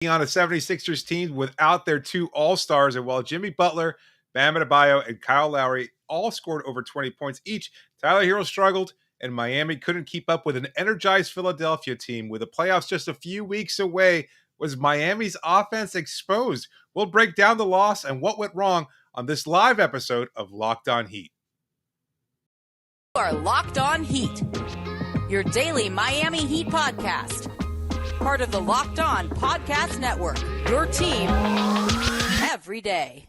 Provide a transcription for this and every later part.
on a 76ers team without their two all-stars. And while Jimmy Butler, Bam Adebayo, and Kyle Lowry all scored over 20 points each, Tyler Herro struggled, and Miami couldn't keep up with an energized Philadelphia team. With the playoffs just a few weeks away, was Miami's offense exposed? We'll break down the loss and what went wrong on this live episode of Locked On Heat. You are Locked On Heat, your daily Miami Heat podcast. Part of the Locked On Podcast Network, your team every day.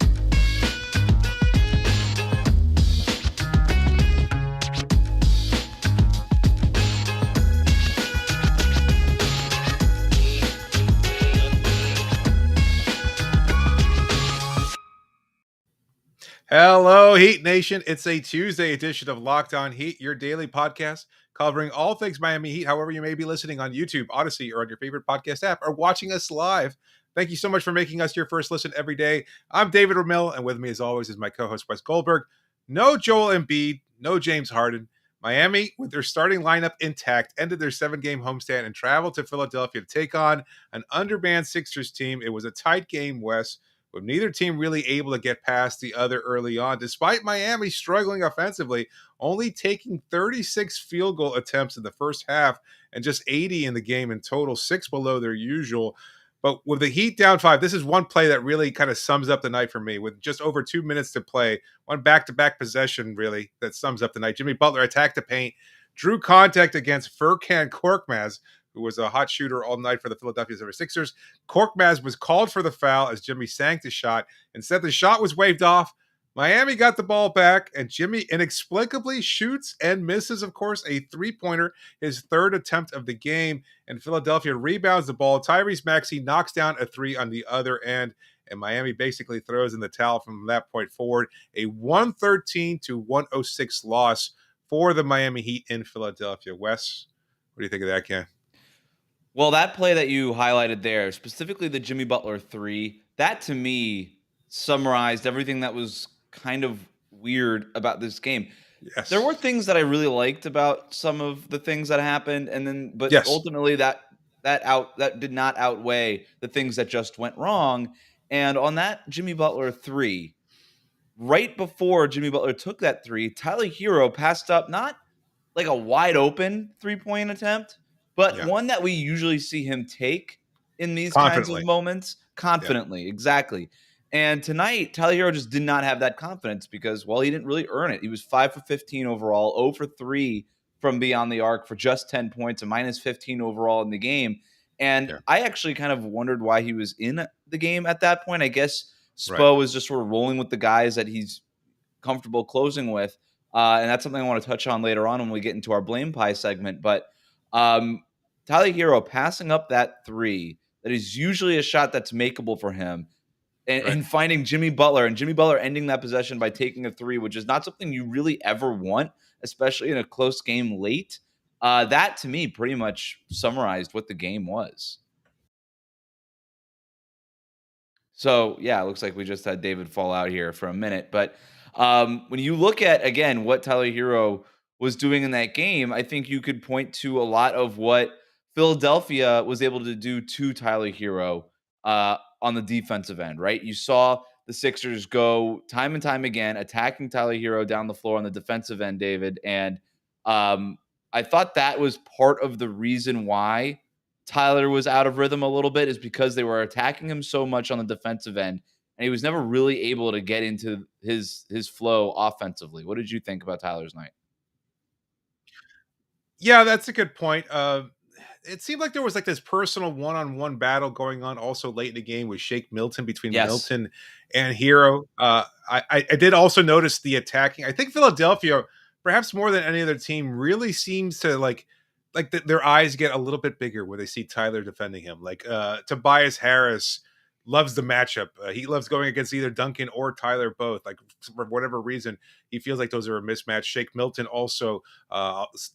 Hello, Heat Nation. It's a Tuesday edition of Locked On Heat, your daily podcast covering all things Miami Heat. However, you may be listening on YouTube, Odyssey, or on your favorite podcast app, or watching us live. Thank you so much for making us your first listen every day. I'm David Ramil, and with me, as always, is my co-host Wes Goldberg. No Joel Embiid, no James Harden. Miami, with their starting lineup intact, ended their 7-game homestand and traveled to Philadelphia to take on an undermanned Sixers team. It was a tight game, Wes, with neither team really able to get past the other early on, despite Miami struggling offensively, only taking 36 field goal attempts in the first half and just 80 in the game in total, 6 below their usual. But with the Heat down 5, this is one play that really kind of sums up the night for me. With just over 2 minutes to play, one back-to-back possession really that sums up the night. Jimmy Butler attacked the paint, drew contact against Furkan Korkmaz, who was a hot shooter all night for the Philadelphia 76ers. Korkmaz was called for the foul as Jimmy sank the shot. Instead, the shot was waved off. Miami got the ball back, and Jimmy inexplicably shoots and misses, of course, a three-pointer, his third attempt of the game, and Philadelphia rebounds the ball. Tyrese Maxey knocks down a three on the other end, and Miami basically throws in the towel from that point forward. A 113-106 loss for the Miami Heat in Philadelphia. Wes, what do you think of that, Ken? Well, that play that you highlighted there, specifically the Jimmy Butler three, that to me summarized everything that was kind of weird about this game. Yes. There were things that I really liked about some of the things that happened, but yes, ultimately that did not outweigh the things that just went wrong. And on that Jimmy Butler three, right before Jimmy Butler took that three, Tyler Herro passed up not like a wide open 3-point attempt, but one that we usually see him take in these kinds of moments confidently. Exactly. And tonight, Tyler Herro just did not have that confidence because, well, he didn't really earn it. He was 5 for 15 overall, 0 for 3 from beyond the arc for just 10 points, a minus 15 overall in the game. And I actually kind of wondered why he was in the game at that point. I guess Spo was just sort of rolling with the guys that he's comfortable closing with. And that's something I want to touch on later on when we get into our Blame Pie segment. But Tyler Herro passing up that three that is usually a shot that's makeable for him and finding Jimmy Butler and Jimmy Butler ending that possession by taking a three, which is not something you really ever want, especially in a close game late. That to me pretty much summarized what the game was. So yeah, it looks like we just had David fall out here for a minute. But when you look at, again, what Tyler Herro was doing in that game, I think you could point to a lot of what Philadelphia was able to do to Tyler Herro on the defensive end, right? You saw the Sixers go time and time again, attacking Tyler Herro down the floor on the defensive end, David. And I thought that was part of the reason why Tyler was out of rhythm a little bit, is because they were attacking him so much on the defensive end, and he was never really able to get into his flow offensively. What did you think about Tyler's night? Yeah, that's a good point. It seemed like there was like this personal one-on-one battle going on also late in the game with Shake Milton between Milton and Herro. I did also notice the attacking. I think Philadelphia, perhaps more than any other team, really seems to their eyes get a little bit bigger where they see Tyler defending him. Like Tobias Harris loves the matchup. He loves going against either Duncan or Tyler both. Like for whatever reason, he feels like those are a mismatch. Shake Milton also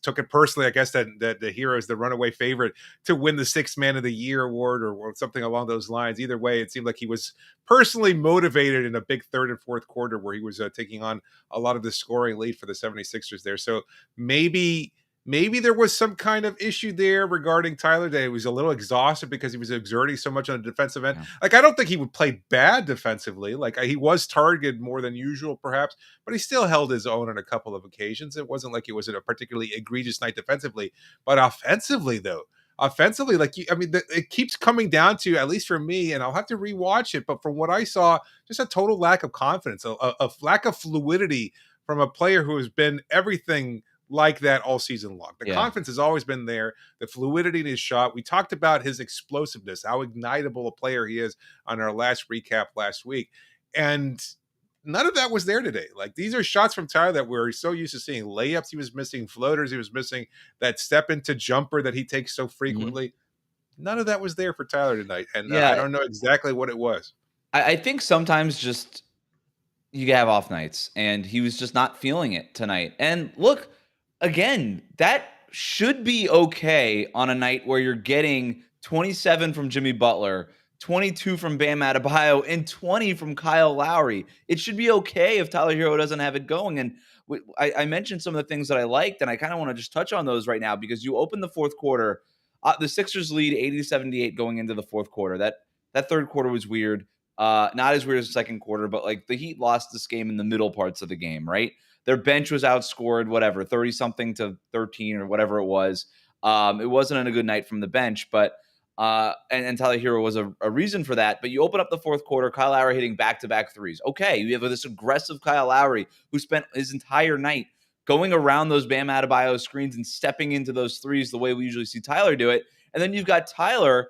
took it personally. I guess that the Herro is the runaway favorite to win the Sixth Man of the Year award or something along those lines. Either way, it seemed like he was personally motivated in a big third and fourth quarter where he was taking on a lot of the scoring lead for the 76ers there. So maybe maybe there was some kind of issue there regarding Tyler Day. He was a little exhausted because he was exerting so much on the defensive end. Yeah. Like, I don't think he would play bad defensively. Like, he was targeted more than usual, perhaps, but he still held his own on a couple of occasions. It wasn't like it was a particularly egregious night defensively, but offensively, though. Offensively, it keeps coming down to, at least for me, and I'll have to rewatch it, but from what I saw, just a total lack of confidence, a lack of fluidity from a player who has been everything like that all season long. The confidence has always been there, the fluidity in his shot. We talked about his explosiveness, how ignitable a player he is on our last recap last week. And none of that was there today. Like, these are shots from Tyler that we're so used to seeing. Layups he was missing, floaters he was missing, that step into jumper that he takes so frequently. None of that was there for Tyler tonight. And I don't know exactly what it was. I think sometimes just you have off nights, and he was just not feeling it tonight. And look, again, that should be okay on a night where you're getting 27 from Jimmy Butler, 22 from Bam Adebayo, and 20 from Kyle Lowry. It should be okay if Tyler Herro doesn't have it going. And I mentioned some of the things that I liked, and I kind of want to just touch on those right now because you open the fourth quarter. The Sixers lead 80-78 going into the fourth quarter. That third quarter was weird. Not as weird as the second quarter, but like the Heat lost this game in the middle parts of the game, right? Their bench was outscored, 30-something to 13 or whatever it was. It wasn't a good night from the bench, but and Tyler Herro was a reason for that. But you open up the fourth quarter, Kyle Lowry hitting back-to-back threes. Okay, you have this aggressive Kyle Lowry who spent his entire night going around those Bam Adebayo screens and stepping into those threes the way we usually see Tyler do it. And then you've got Tyler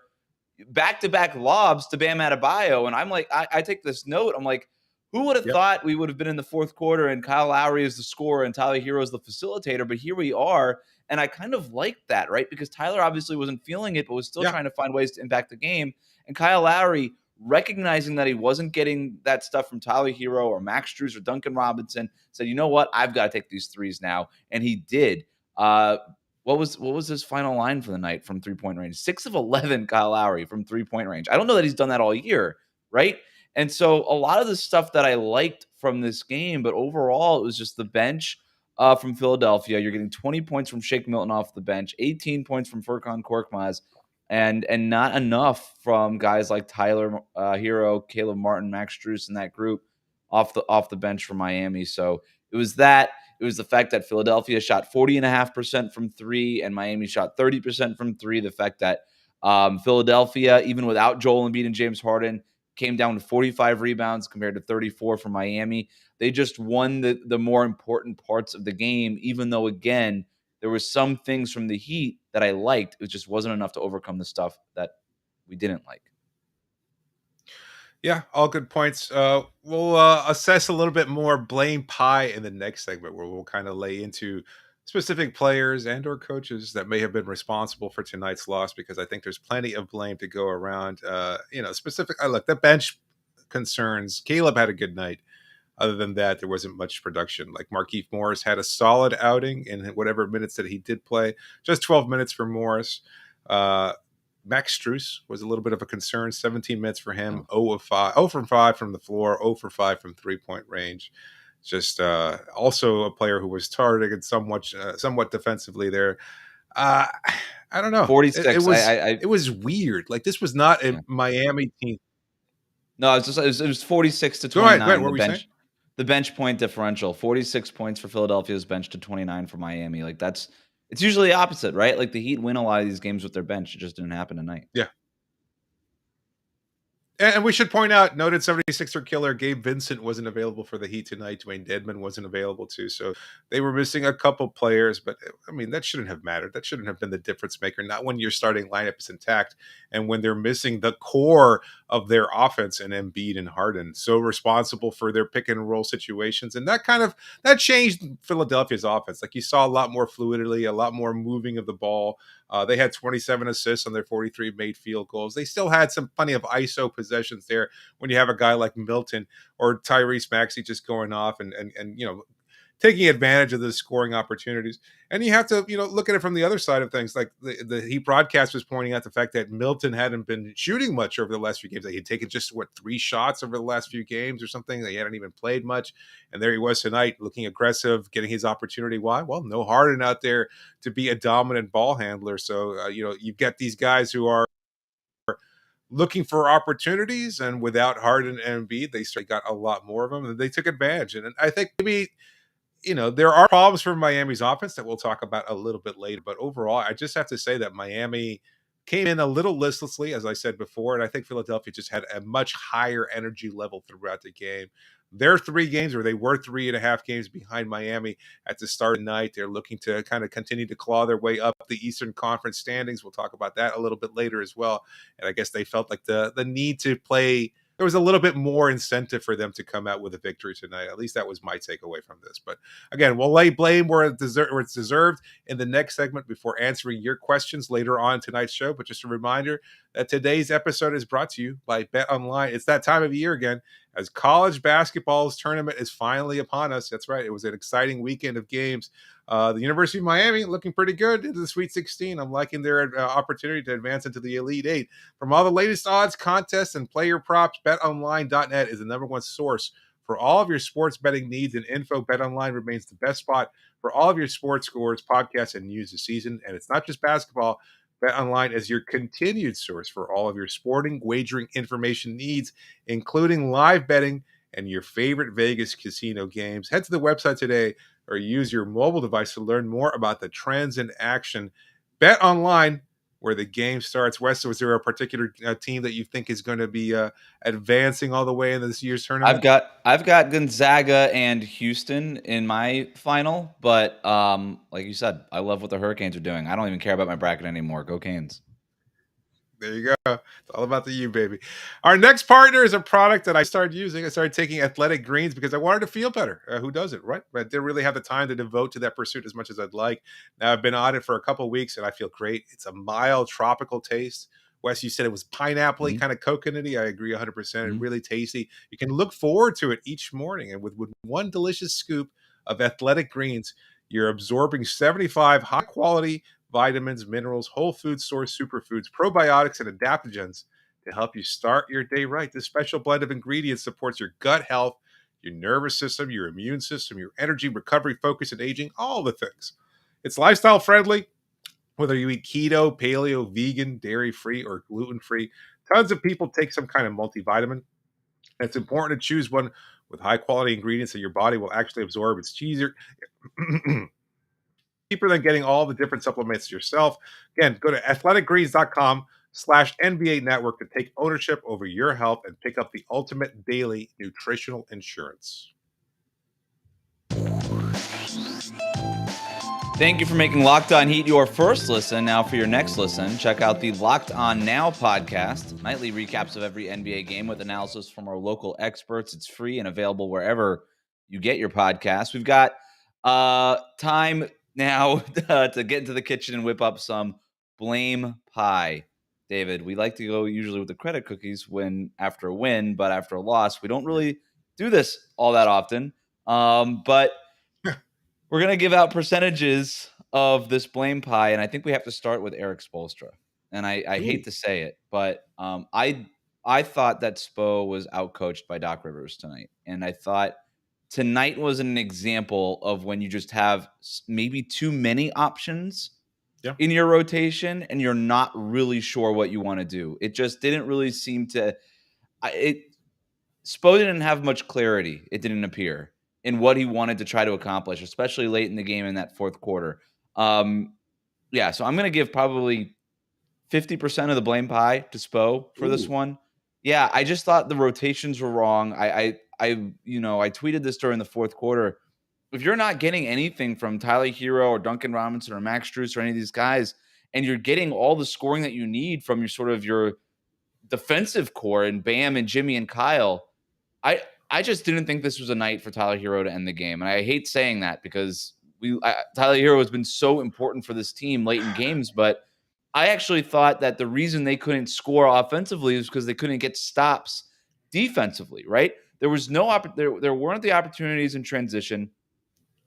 back-to-back lobs to Bam Adebayo. And I'm like, I take this note. I'm like, who would have thought we would have been in the fourth quarter and Kyle Lowry is the scorer and Tyler Herro is the facilitator? But here we are. And I kind of liked that, right? Because Tyler obviously wasn't feeling it, but was still trying to find ways to impact the game. And Kyle Lowry, recognizing that he wasn't getting that stuff from Tyler Herro or Max Strus or Duncan Robinson, said, you know what? I've got to take these threes now. And he did. What was his final line for the night from three-point range? 6 of 11, Kyle Lowry from three-point range. I don't know that he's done that all year, right? And so a lot of the stuff that I liked from this game, but overall it was just the bench from Philadelphia. You're getting 20 points from Shake Milton off the bench, 18 points from Furkan Korkmaz, and not enough from guys like Tyler Herro, Caleb Martin, Max Strus, and that group off the bench for Miami. So it was that. It was the fact that Philadelphia shot 40.5% from three and Miami shot 30% from three. The fact that Philadelphia, even without Joel Embiid and James Harden, came down to 45 rebounds compared to 34 for Miami. They just won the more important parts of the game, even though, again, there were some things from the Heat that I liked. It just wasn't enough to overcome the stuff that we didn't like. Yeah, all good points. We'll assess a little bit more blame pie in the next segment, where we'll kind of lay into specific players and or coaches that may have been responsible for tonight's loss, because I think there's plenty of blame to go around. Specific. Look, the bench concerns. Caleb had a good night. Other than that, there wasn't much production. Like, Markieff Morris had a solid outing in whatever minutes that he did play. Just 12 minutes for Morris. Max Strus was a little bit of a concern. 17 minutes for him. 0 from 5 from the floor. 0 for 5 from three-point range. Just also a player who was targeted somewhat defensively there. I don't know. 46. It was weird. Like, this was not a Miami team. No, it was 46 to 29. Go ahead. What were you saying? The bench point differential, 46 points for Philadelphia's bench to 29 for Miami. Like, it's usually the opposite, right? Like, the Heat win a lot of these games with their bench. It just didn't happen tonight. Yeah. And we should point out, noted 76er killer Gabe Vincent wasn't available for the Heat tonight. Dwayne Dedmon wasn't available too. So they were missing a couple players. But, I mean, that shouldn't have mattered. That shouldn't have been the difference maker. Not when your starting lineup is intact and when they're missing the core of their offense in Embiid and Harden. So responsible for their pick and roll situations. And that changed Philadelphia's offense. Like, you saw a lot more fluidity, a lot more moving of the ball. They had 27 assists on their 43 made field goals. They still had plenty of ISO possessions there when you have a guy like Milton or Tyrese Maxey just going off and taking advantage of the scoring opportunities. And you have to, look at it from the other side of things. Like the Heat broadcast was pointing out the fact that Milton hadn't been shooting much over the last few games. Like he'd taken just 3 shots over the last few games or something. They hadn't even played much. And there he was tonight, looking aggressive, getting his opportunity. Why? Well, no Harden out there to be a dominant ball handler. So, you've got these guys who are looking for opportunities, and without Harden and Embiid, they got a lot more of them, and they took advantage. And I think maybe there are problems for Miami's offense that we'll talk about a little bit later. But overall, I just have to say that Miami came in a little listlessly, as I said before, and I think Philadelphia just had a much higher energy level throughout the game. Their 3 games, or they were 3.5 games behind Miami at the start of the night. They're looking to kind of continue to claw their way up the Eastern Conference standings. We'll talk about that a little bit later as well. And I guess they felt like the need to play, there was a little bit more incentive for them to come out with a victory tonight. At least that was my takeaway from this. But again, we'll lay blame where it's deserved in the next segment before answering your questions later on tonight's show. But just a reminder that today's episode is brought to you by BetOnline. It's that time of year again, as college basketball's tournament is finally upon us. That's right. It was an exciting weekend of games. The University of Miami looking pretty good into the Sweet 16. I'm liking their opportunity to advance into the Elite 8. From all the latest odds, contests, and player props, BetOnline.net is the number one source for all of your sports betting needs and info. BetOnline remains the best spot for all of your sports scores, podcasts, and news this season. And it's not just basketball. BetOnline is your continued source for all of your sporting wagering information needs, including live betting and your favorite Vegas casino games. Head to the website today or use your mobile device to learn more about the trends in action. BetOnline, where the game starts. Wes, was there a particular team that you think is going to be advancing all the way in this year's tournament? I've got Gonzaga and Houston in my final, but like you said, I love what the Hurricanes are doing. I don't even care about my bracket anymore. Go Canes. There you go. It's all about the U, baby. Our next partner is a product that I started using. I started taking Athletic Greens because I wanted to feel better. Who doesn't, right? But I didn't really have the time to devote to that pursuit as much as I'd like. Now I've been on it for a couple of weeks and I feel great. It's a mild tropical taste. Wes, you said it was pineapple-y, kind of coconutty. I agree 100%. It's really tasty. You can look forward to it each morning. And with one delicious scoop of Athletic Greens, you're absorbing 75 high-quality vitamins, minerals, whole food source superfoods, probiotics, and adaptogens to help you start your day right. This special blend of ingredients supports your gut health, your nervous system, your immune system, your energy, recovery, focus, and aging, all the things. It's lifestyle friendly, whether you eat keto, paleo, vegan, dairy-free, or gluten-free. Tons of people take some kind of multivitamin. It's important to choose one with high-quality ingredients that your body will actually absorb. It's cheaper than getting all the different supplements yourself. Again, go to athleticgreens.com/NBA network to take ownership over your health and pick up the ultimate daily nutritional insurance. Thank you for making Locked On Heat your first listen. Now for your next listen, check out the Locked On Now podcast. Nightly recaps of every NBA game with analysis from our local experts. It's free and available wherever you get your podcasts. We've got time now to get into the kitchen and whip up some blame pie. David, we like to go usually with the credit cookies after a win, but after a loss, we don't really do this all that often. But we're going to give out percentages of this blame pie, and I think we have to start with Eric Spoelstra. And I hate to say it, but I thought that Spo was outcoached by Doc Rivers tonight. And I thought tonight was an example of when you just have maybe too many options in your rotation, and you're not really sure what you want to do. It just didn't really seem to Spo didn't have much clarity, it didn't appear, in what he wanted to try to accomplish, especially late in the game in that fourth quarter. So I'm going to give probably 50% of the blame pie to Spo for this one. Yeah, I just thought the rotations were wrong. I tweeted this during the fourth quarter. If you're not getting anything from Tyler Herro or Duncan Robinson or Max Strus or any of these guys, and you're getting all the scoring that you need from your defensive core and Bam and Jimmy and Kyle, I just didn't think this was a night for Tyler Herro to end the game. And I hate saying that because Tyler Herro has been so important for this team late in games, but I actually thought that the reason they couldn't score offensively is because they couldn't get stops defensively, right? There was there weren't the opportunities in transition.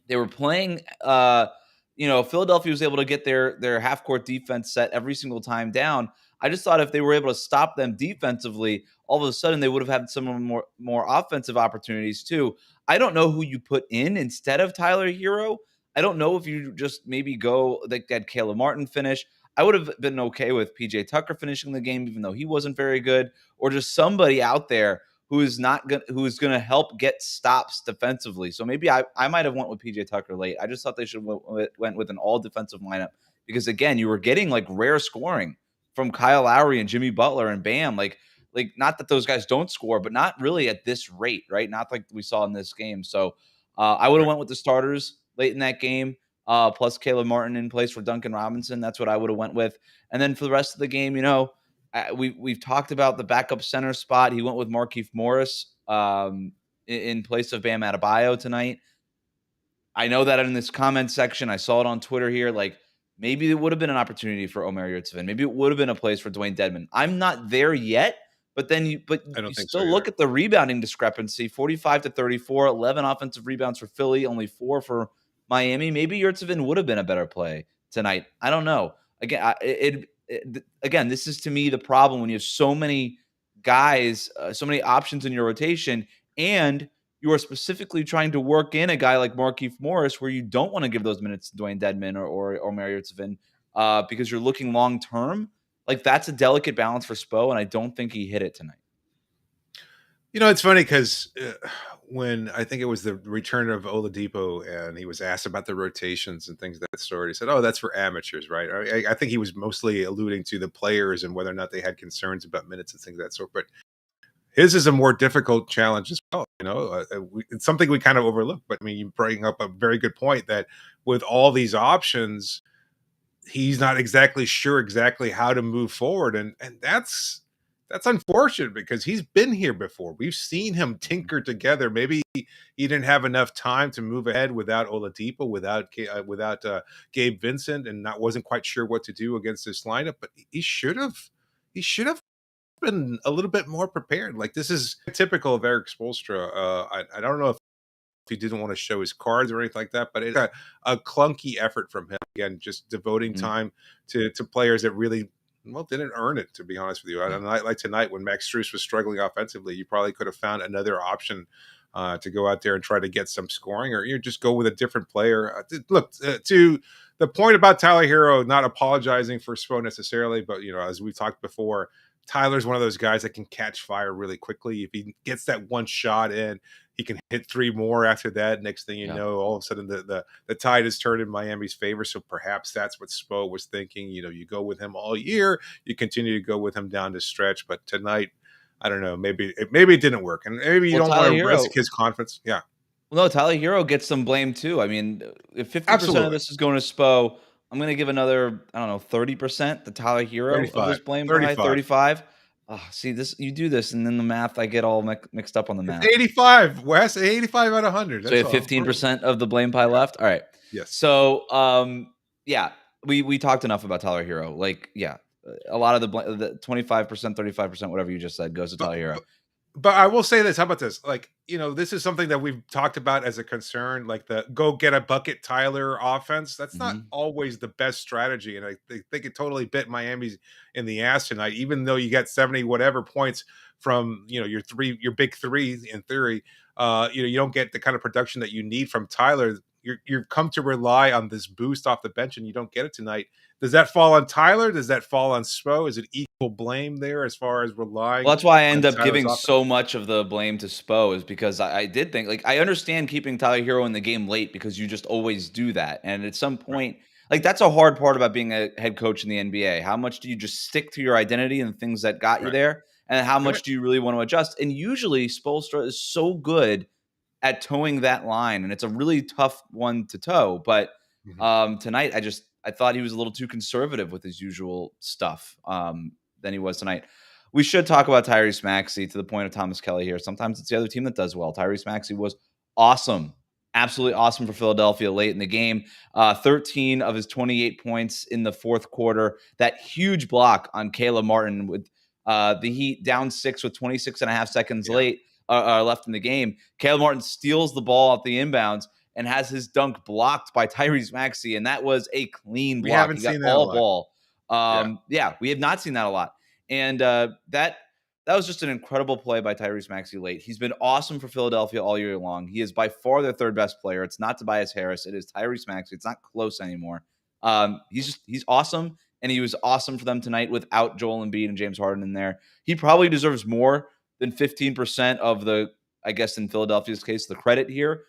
They were playing, Philadelphia was able to get their half court defense set every single time down. I just thought if they were able to stop them defensively, all of a sudden they would have had some more offensive opportunities too. I don't know who you put in instead of Tyler Hero. I don't know if you just maybe go like that Caleb Martin finish. I would have been okay with PJ Tucker finishing the game, even though he wasn't very good, or just somebody out there who is going to help get stops defensively. So maybe I might have went with PJ Tucker late. I just thought they should went with an all defensive lineup because again, you were getting like rare scoring from Kyle Lowry and Jimmy Butler and Bam. Like not that those guys don't score, but not really at this rate, right? Not like we saw in this game. So I would have went with the starters late in that game. Plus Caleb Martin in place for Duncan Robinson. That's what I would have went with. And then for the rest of the game, we've talked about the backup center spot. He went with Markieff Morris in place of Bam Adebayo tonight. I know that in this comment section, I saw it on Twitter here. Like maybe it would have been an opportunity for Omer Yurtseven. Maybe it would have been a place for Dwayne Dedmon. I'm not there yet, but then you still look at the rebounding discrepancy: 45 to 34, 11 offensive rebounds for Philly, only 4 for Miami. Maybe Yurtseven would have been a better play tonight. I don't know. Again, this is to me the problem when you have so many guys, so many options in your rotation, and you are specifically trying to work in a guy like Markieff Morris, where you don't want to give those minutes to Dwayne Dedmon or Omer Yurtseven because you're looking long term. Like that's a delicate balance for Spo, and I don't think he hit it tonight. It's funny because when I think it was the return of Oladipo and he was asked about the rotations and things of that sort, he said, "Oh, that's for amateurs, right?" I think he was mostly alluding to the players and whether or not they had concerns about minutes and things of that sort. But his is a more difficult challenge as well. It's something we kind of overlook. But I mean, you bring up a very good point that with all these options, he's not exactly sure how to move forward, and that's unfortunate because he's been here before. We've seen him tinker together. Maybe he didn't have enough time to move ahead without Oladipo, without Gabe Vincent, and wasn't quite sure what to do against this lineup. But he should have been a little bit more prepared. Like this is typical of Eric Spoelstra. I don't know if he didn't want to show his cards or anything like that, but it's a clunky effort from him. Again, just devoting time to players that really didn't earn it, to be honest with you. On a night like tonight, when Max Strus was struggling offensively, you probably could have found another option to go out there and try to get some scoring, or you just go with a different player. Look, to the point about Tyler Herro not apologizing for Spo necessarily, but as we talked before, Tyler's one of those guys that can catch fire really quickly. If he gets that one shot in, he can hit 3 more after that. Next thing you know, all of a sudden the tide has turned in Miami's favor. So perhaps that's what Spo was thinking. You go with him all year, you continue to go with him down the stretch. But tonight, I don't know, maybe it didn't work, and maybe you don't want to risk his confidence. Yeah. Well, no, Tyler Hero gets some blame too. I mean, if 50% of this is going to Spo, I'm going to give another, 30% to Tyler Hero of this blame. 35. Oh, see this, you do this, and then the math, I get all mixed up on the math. 85, Wes, 85 out of 100. So you have 15% of the blame pie left. All right. Yes. So, we talked enough about Tyler Hero. Like, a lot of the 25%, 35%, whatever you just said, goes to Tyler Hero. But I will say this. How about this? Like, this is something that we've talked about as a concern, like the go get a bucket Tyler offense. That's not always the best strategy. And I think it totally bit Miami's in the ass tonight, even though you got 70 whatever points from, your big three in theory. You don't get the kind of production that you need from Tyler. You've come to rely on this boost off the bench, and you don't get it tonight. Does that fall on Tyler? Does that fall on Spo? Is it equal blame there as far as relying? Well, that's why I end up giving so much of the blame to Spo, is because I did think, like, I understand keeping Tyler Hero in the game late because you just always do that. And at some point, like, that's a hard part about being a head coach in the NBA. How much do you just stick to your identity and the things that got you there? And how much do you really want to adjust? And usually Spoelstra is so good at towing that line, and it's a really tough one to tow. But tonight, I thought he was a little too conservative with his usual stuff than he was tonight. We should talk about Tyrese Maxey, to the point of Thomas Kelly here. Sometimes it's the other team that does well. Tyrese Maxey was awesome. Absolutely awesome for Philadelphia late in the game. 13 of his 28 points in the fourth quarter. That huge block on Caleb Martin with the Heat down 6 with 26 and a half seconds left in the game. Caleb Martin steals the ball off the inbounds, and has his dunk blocked by Tyrese Maxey, and that was a clean We block. haven't He got seen that a lot. ball. Yeah, we have not seen that a lot. And that was just an incredible play by Tyrese Maxey late. He's been awesome for Philadelphia all year long. He is by far their third best player. It's not Tobias Harris. It is Tyrese Maxey. It's not close anymore. He's awesome, and he was awesome for them tonight without Joel Embiid and James Harden in there. He probably deserves more than 15% of the, I guess in Philadelphia's case, the credit here.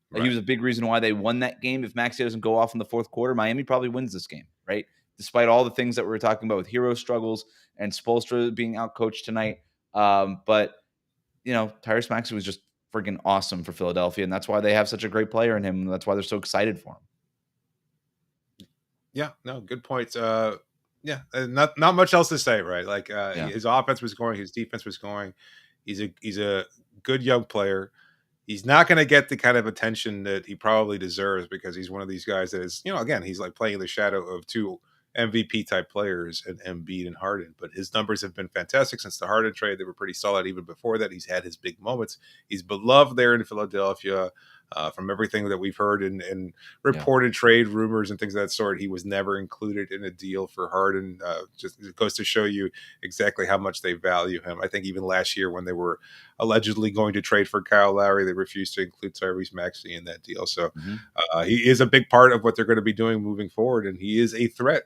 Right. He was a big reason why they won that game. If Maxey doesn't go off in the fourth quarter, Miami probably wins this game, right? Despite all the things that we were talking about with Herro struggles and Spoelstra being outcoached tonight. But, Tyrese Maxey was just freaking awesome for Philadelphia, and that's why they have such a great player in him, and that's why they're so excited for him. Yeah, no, good points. Not much else to say, right? Like his offense was going, his defense was going. He's a good young player. He's not going to get the kind of attention that he probably deserves because he's one of these guys that is, again, he's like playing in the shadow of two MVP type players and Embiid and Harden. But his numbers have been fantastic since the Harden trade. They were pretty solid even before that. He's had his big moments. He's beloved there in Philadelphia. From everything that we've heard and reported trade rumors and things of that sort, he was never included in a deal for Harden. Just it goes to show you exactly how much they value him. I think even last year when they were allegedly going to trade for Kyle Lowry, they refused to include Tyrese Maxey in that deal. So he is a big part of what they're going to be doing moving forward, and he is a threat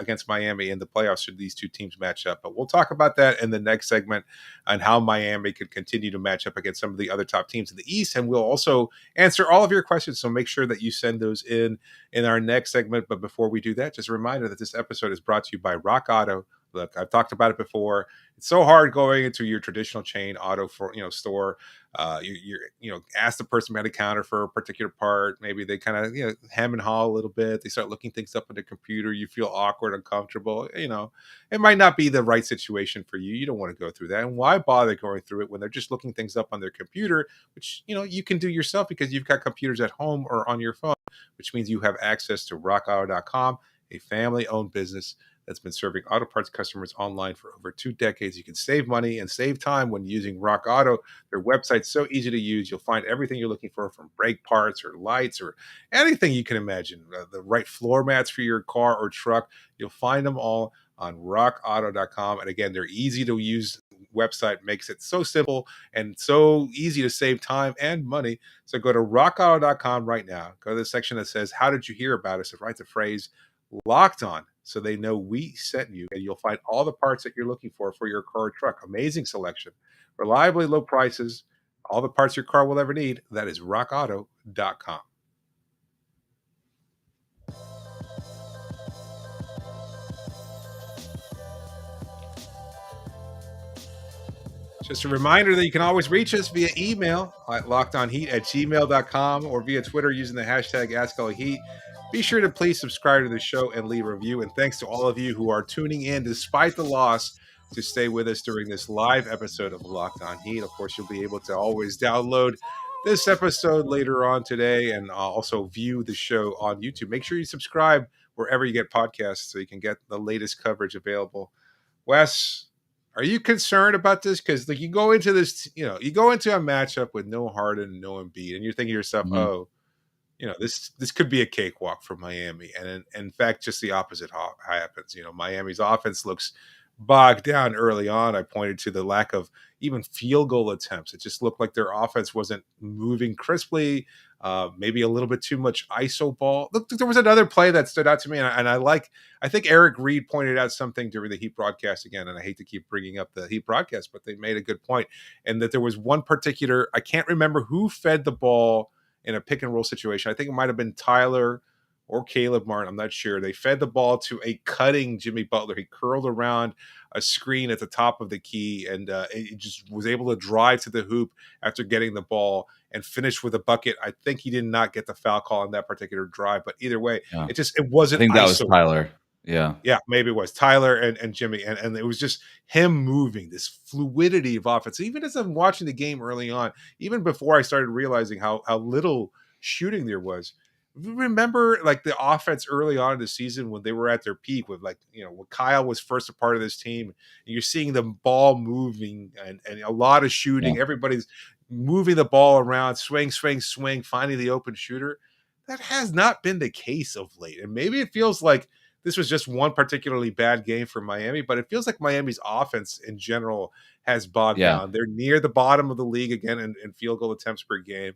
against Miami in the playoffs should these two teams match up. But we'll talk about that in the next segment and how Miami could continue to match up against some of the other top teams in the East. And we'll also answer all of your questions. So make sure that you send those in our next segment. But before we do that, just a reminder that this episode is brought to you by Rock Auto. Look, I've talked about it before. It's so hard going into your traditional chain auto store. You ask the person behind the counter for a particular part. Maybe they kind of hem and haw a little bit. They start looking things up on their computer. You feel awkward, uncomfortable. It might not be the right situation for you. You don't want to go through that. And why bother going through it when they're just looking things up on their computer, which you can do yourself because you've got computers at home or on your phone, which means you have access to RockAuto.com, a family-owned business that's been serving auto parts customers online for over 2 decades. You can save money and save time when using Rock Auto. Their website's so easy to use. You'll find everything you're looking for, from brake parts or lights or anything you can imagine. The right floor mats for your car or truck. You'll find them all on rockauto.com. And again, their easy to use website makes it so simple and so easy to save time and money. So go to rockauto.com right now. Go to the section that says, "How did you hear about us?" and write the phrase "Locked On," so they know we sent you, and you'll find all the parts that you're looking for your car or truck. Amazing selection, reliably low prices, all the parts your car will ever need. That is rockauto.com. Just a reminder that you can always reach us via email at lockedonheat@gmail.com or via Twitter using the hashtag AskAllHeat. Be sure to please subscribe to the show and leave a review. And thanks to all of you who are tuning in despite the loss to stay with us during this live episode of Locked On Heat. Of course, you'll be able to always download this episode later on today and also view the show on YouTube. Make sure you subscribe wherever you get podcasts so you can get the latest coverage available. Wes, are you concerned about this? Because you go into this, you go into a matchup with no Harden, no Embiid, and you're thinking to yourself, this could be a cakewalk for Miami. And in fact, just the opposite happens. Miami's offense looks bogged down early on. I pointed to the lack of even field goal attempts. It just looked like their offense wasn't moving crisply. Maybe a little bit too much ISO ball. Look, there was another play that stood out to me, and I think Eric Reed pointed out something during the Heat broadcast again, and I hate to keep bringing up the Heat broadcast, but they made a good point. And that there was one particular, I can't remember who fed the ball in a pick and roll situation. I think it might have been Tyler or Caleb Martin. I'm not sure. They fed the ball to a cutting Jimmy Butler. He curled around a screen at the top of the key and he just was able to drive to the hoop after getting the ball and finish with a bucket. I think he did not get the foul call on that particular drive, but either way, it wasn't. I think that was Tyler. Yeah, maybe it was Tyler and Jimmy, and it was just him moving, this fluidity of offense. Even as I'm watching the game early on, even before I started realizing how little shooting there was, remember like the offense early on in the season when they were at their peak with like, when Kyle was first a part of this team, and you're seeing the ball moving and a lot of shooting. Yeah. Everybody's moving the ball around, swing, finding the open shooter. That has not been the case of late. And maybe it feels like this was just one particularly bad game for Miami, but it feels like Miami's offense in general has bogged Yeah. down. They're near the bottom of the league again in field goal attempts per game.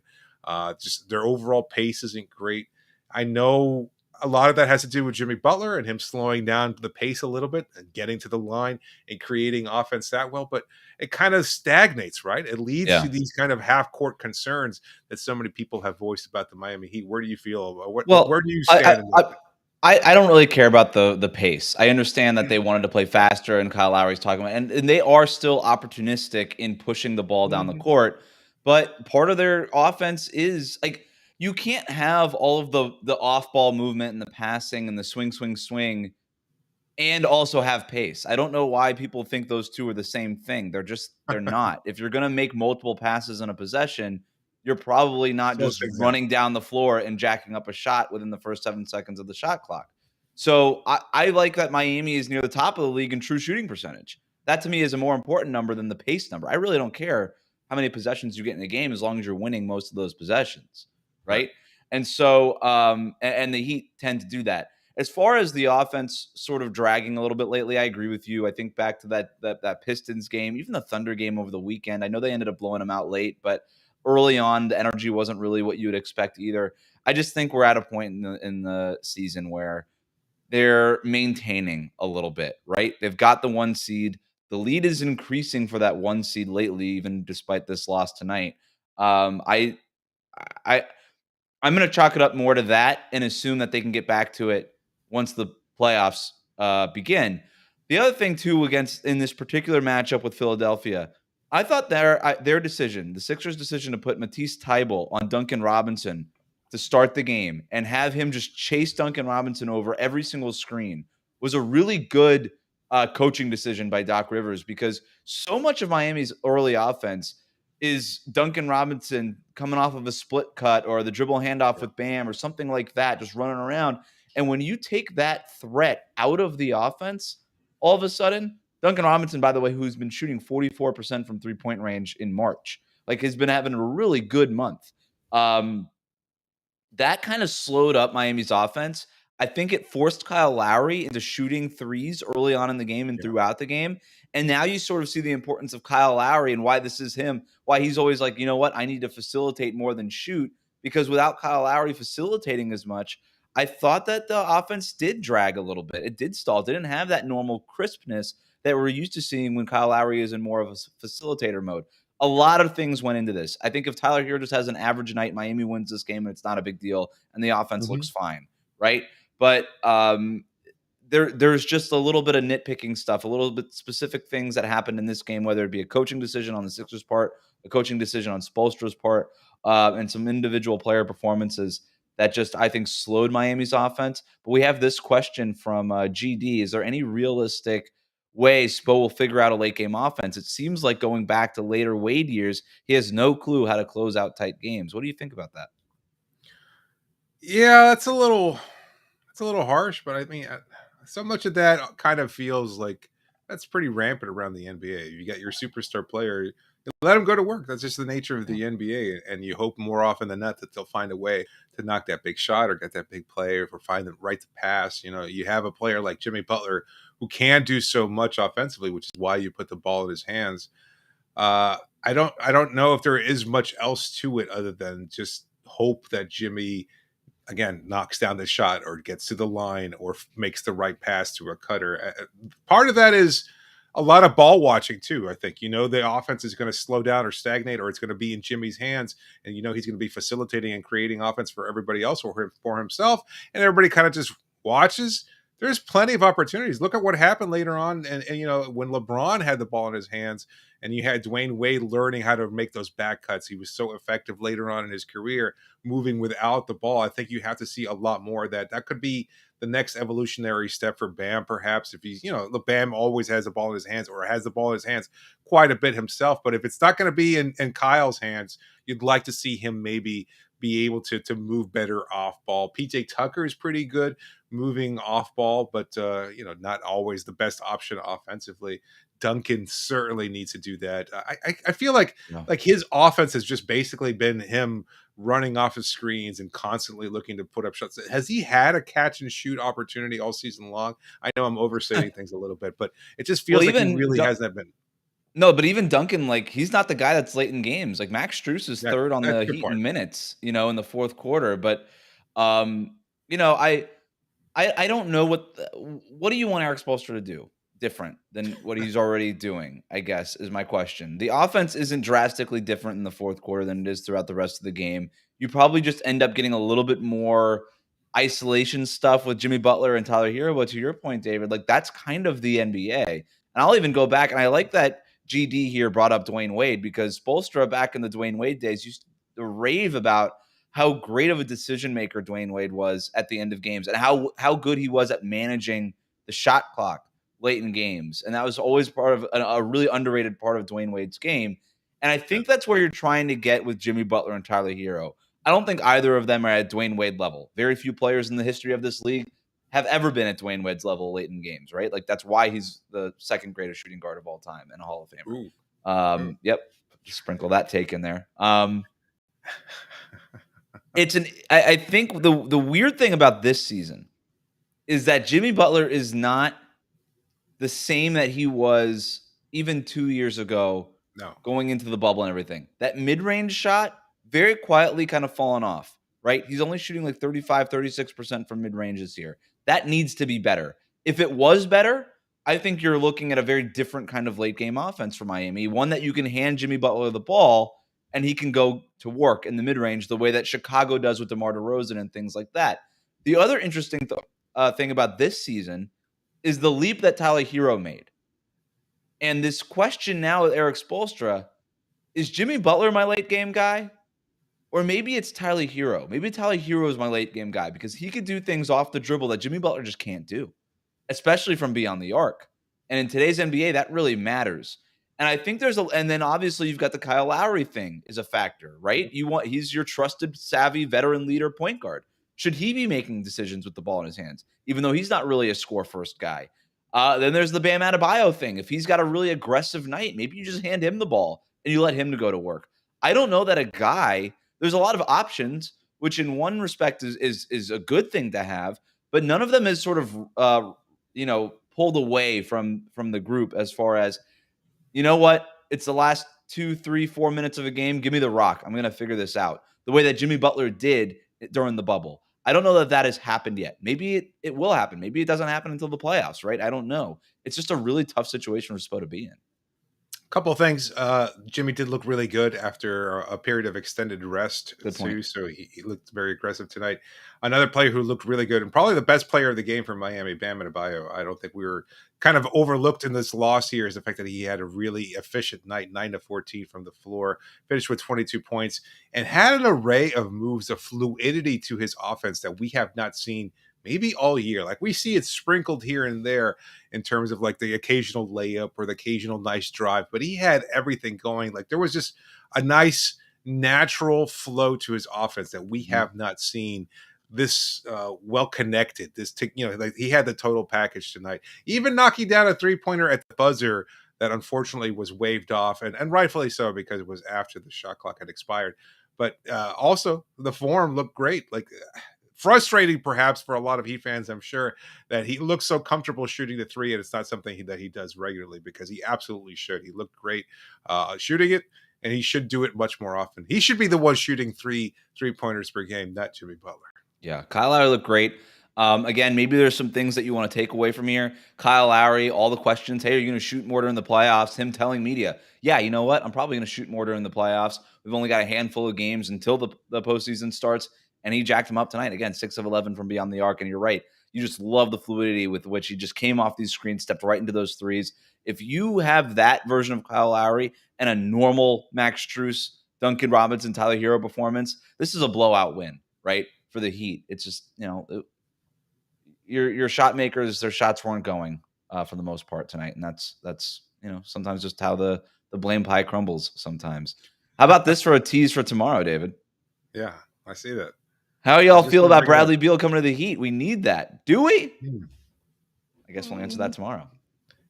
Just their overall pace isn't great. I know a lot of that has to do with Jimmy Butler and him slowing down the pace a little bit and getting to the line and creating offense that well, but it kind of stagnates, right? It leads to Yeah. these kind of half-court concerns that so many people have voiced about the Miami Heat. Where do you feel? Where Well, do you I stand in I that? I don't really care about the pace. I understand that they wanted to play faster, and Kyle Lowry's talking about, and they are still opportunistic in pushing the ball down the Mhm. court. But part of their offense is like you can't have all of the off ball movement and the passing and the swing, and also have pace. I don't know why people think those two are the same thing. They're not. If you're going to make multiple passes in a possession, you're probably not Slow just things down. running down the floor and jacking up a shot within the first 7 seconds of the shot clock. So I like that Miami is near the top of the league in true shooting percentage. That to me is a more important number than the pace number. I really don't care how many possessions you get in a game as long as you're winning most of those possessions, Right. right? And so, and the Heat tend to do that. As far as the offense sort of dragging a little bit lately, I agree with you. I think back to that Pistons game, even the Thunder game over the weekend. I know they ended up blowing them out late, but early on, the energy wasn't really what you would expect either. I just think we're at a point in the season where they're maintaining a little bit, right? They've got the 1 seed. The lead is increasing for that 1 seed lately, even despite this loss tonight. I I'm going to chalk it up more to that and assume that they can get back to it once the playoffs begin. The other thing too, against in this particular matchup with Philadelphia, I thought their decision, the Sixers' decision to put Matisse Thybulle on Duncan Robinson to start the game and have him just chase Duncan Robinson over every single screen was a really good coaching decision by Doc Rivers, because so much of Miami's early offense is Duncan Robinson coming off of a split cut or the dribble handoff Yeah. with Bam or something like that, just running around. And when you take that threat out of the offense, all of a sudden, Duncan Robinson, by the way, who's been shooting 44% from 3-point range in March, like has been having a really good month. That kind of slowed up Miami's offense. I think it forced Kyle Lowry into shooting threes early on in the game and Yeah. throughout the game. And now you sort of see the importance of Kyle Lowry and why this is him, why he's always like, you know what, I need to facilitate more than shoot. Because without Kyle Lowry facilitating as much, I thought that the offense did drag a little bit. It did stall. It didn't have that normal crispness that we're used to seeing when Kyle Lowry is in more of a facilitator mode. A lot of things went into this. I think if Tyler Herro just has an average night, Miami wins this game and it's not a big deal, and the offense looks Mhm. fine, right? But there's just a little bit of nitpicking stuff, a little bit specific things that happened in this game, whether it be a coaching decision on the Sixers' part, a coaching decision on Spoelstra's part, and some individual player performances that just, I think, slowed Miami's offense. But we have this question from GD. Is there any realistic way Spo will figure out a late game offense? It seems like going back to later Wade years, he has no clue how to close out tight games. What do you think about that? Yeah, it's a little harsh, but I mean, so much of that kind of feels like that's pretty rampant around the NBA. You got your superstar player, you let him go to work. That's just the nature of Yeah. the NBA, and you hope more often than not that they'll find a way to knock that big shot or get that big play or find the right to pass. You have a player like Jimmy Butler who can do so much offensively, which is why you put the ball in his hands. I don't know if there is much else to it other than just hope that Jimmy again knocks down the shot or gets to the line or makes the right pass to a cutter. Part of that is a lot of ball watching too. I think the offense is going to slow down or stagnate, or it's going to be in Jimmy's hands, and he's going to be facilitating and creating offense for everybody else or for himself, and everybody kind of just watches. There's plenty of opportunities. Look at what happened later on, and when LeBron had the ball in his hands, and you had Dwayne Wade learning how to make those back cuts. He was so effective later on in his career moving without the ball. I think you have to see a lot more of that. That could be the next evolutionary step for Bam, perhaps, if he's, the Bam always has the ball in his hands or has the ball in his hands quite a bit himself. But if it's not going to be in Kyle's hands, you'd like to see him maybe be able to move better off ball. PJ Tucker is pretty good moving off ball, but not always the best option offensively. Duncan certainly needs to do that. I feel like his offense has just basically been him running off his screens and constantly looking to put up shots. Has he had a catch and shoot opportunity all season long? I know I'm overstating things a little bit, but it just feels like he really hasn't been. No, but even Duncan, like, he's not the guy that's late in games. Like, Max Strus is third on the Heat in minutes, in the fourth quarter. But, I don't know what do you want Eric Spoelstra to do different than what he's already doing, I guess, is my question. The offense isn't drastically different in the fourth quarter than it is throughout the rest of the game. You probably just end up getting a little bit more isolation stuff with Jimmy Butler and Tyler Herro. But to your point, David, like, that's kind of the NBA. And I'll even go back, and I like that GD here brought up Dwayne Wade, because Spoelstra back in the Dwayne Wade days used to rave about how great of a decision maker Dwayne Wade was at the end of games, and how good he was at managing the shot clock late in games. And that was always part of a really underrated part of Dwayne Wade's game. And I think that's where you're trying to get with Jimmy Butler and Tyler Herro. I don't think either of them are at Dwayne Wade level. Very few players in the history of this league have ever been at Dwayne Wade's level late in games, right? Like, that's why he's the second greatest shooting guard of all time and a Hall of Famer. Yep. Just sprinkle that take in there. I think the weird thing about this season is that Jimmy Butler is not the same that he was even 2 years ago, going into the bubble and everything. That mid-range shot, very quietly kind of fallen off, right? He's only shooting like 35, 36% from mid-range this year. That needs to be better. If it was better, I think you're looking at a very different kind of late game offense for Miami, one that you can hand Jimmy Butler the ball and he can go to work in the mid-range the way that Chicago does with DeMar DeRozan and things like that. The other interesting thing about this season is the leap that Tyler Herro made. And this question now with Eric Spoelstra, is Jimmy Butler my late game guy? Or maybe it's Tyler Herro. Maybe Tyler Herro is my late game guy because he could do things off the dribble that Jimmy Butler just can't do, especially from beyond the arc. And in today's NBA, that really matters. And I think and then obviously you've got the Kyle Lowry thing is a factor, right? He's your trusted, savvy, veteran leader point guard. Should he be making decisions with the ball in his hands, even though he's not really a score first guy? Then there's the Bam Adebayo thing. If he's got a really aggressive night, maybe you just hand him the ball and you let him to go to work. I don't know that a guy. There's a lot of options, which in one respect is a good thing to have, but none of them is sort of pulled away from the group as far as, you know what, it's the last 2, 3, 4 minutes of a game. Give me the rock. I'm going to figure this out. The way that Jimmy Butler did during the bubble. I don't know that has happened yet. Maybe it will happen. Maybe it doesn't happen until the playoffs, right? I don't know. It's just a really tough situation for Spo to be in. Couple of things. Jimmy did look really good after a period of extended rest too, so he looked very aggressive tonight. Another player who looked really good and probably the best player of the game for Miami, Bam Adebayo. I don't think we were kind of overlooked in this loss here is the fact that he had a really efficient night, 9 of 14 from the floor, finished with 22 points, and had an array of moves, of fluidity to his offense that we have not seen maybe all year. Like, we see it sprinkled here and there in terms of like the occasional layup or the occasional nice drive, but he had everything going. Like, there was just a nice natural flow to his offense that we have not seen this well connected. Like, he had the total package tonight, even knocking down a 3-pointer at the buzzer that unfortunately was waved off, and rightfully so, because it was after the shot clock had expired. But also the form looked great. Like, frustrating perhaps for a lot of Heat fans, I'm sure, that he looks so comfortable shooting the three, and it's not something that he does regularly, because he absolutely should. He looked great shooting it, and he should do it much more often. He should be the one shooting three-pointers per game, not Jimmy Butler. Yeah, Kyle Lowry looked great. Again, maybe there's some things that you want to take away from here. Kyle Lowry, all the questions, hey, are you going to shoot more during the playoffs? Him telling media, yeah, you know what? I'm probably going to shoot more during the playoffs. We've only got a handful of games until the postseason starts. And he jacked him up tonight. Again, 6 of 11 from beyond the arc. And you're right. You just love the fluidity with which he just came off these screens, stepped right into those threes. If you have that version of Kyle Lowry and a normal Max Strus, Duncan Robinson, Tyler Herro performance, this is a blowout win, right, for the Heat. It's just, your shot makers, their shots weren't going for the most part tonight. And that's sometimes just how the blame pie crumbles sometimes. How about this for a tease for tomorrow, David? Yeah. I see that. How y'all just feel wanna about bring it up. Bradley Beal coming to the Heat? We need that. Do we? Hmm. I guess we'll answer that tomorrow.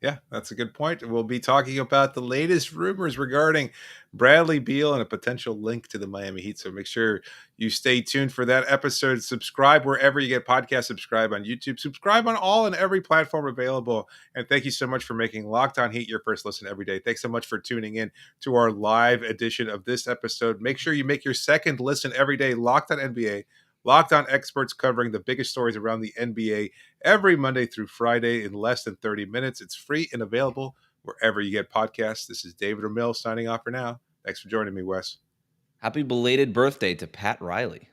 Yeah, that's a good point. We'll be talking about the latest rumors regarding Bradley Beal and a potential link to the Miami Heat. So make sure you stay tuned for that episode. Subscribe wherever you get podcasts. Subscribe on YouTube. Subscribe on all and every platform available. And thank you so much for making Locked On Heat your first listen every day. Thanks so much for tuning in to our live edition of this episode. Make sure you make your second listen every day. Locked On NBA. Locked On experts covering the biggest stories around the NBA every Monday through Friday in less than 30 minutes. It's free and available wherever you get podcasts. This is David Ramil signing off for now. Thanks for joining me, Wes. Happy belated birthday to Pat Riley.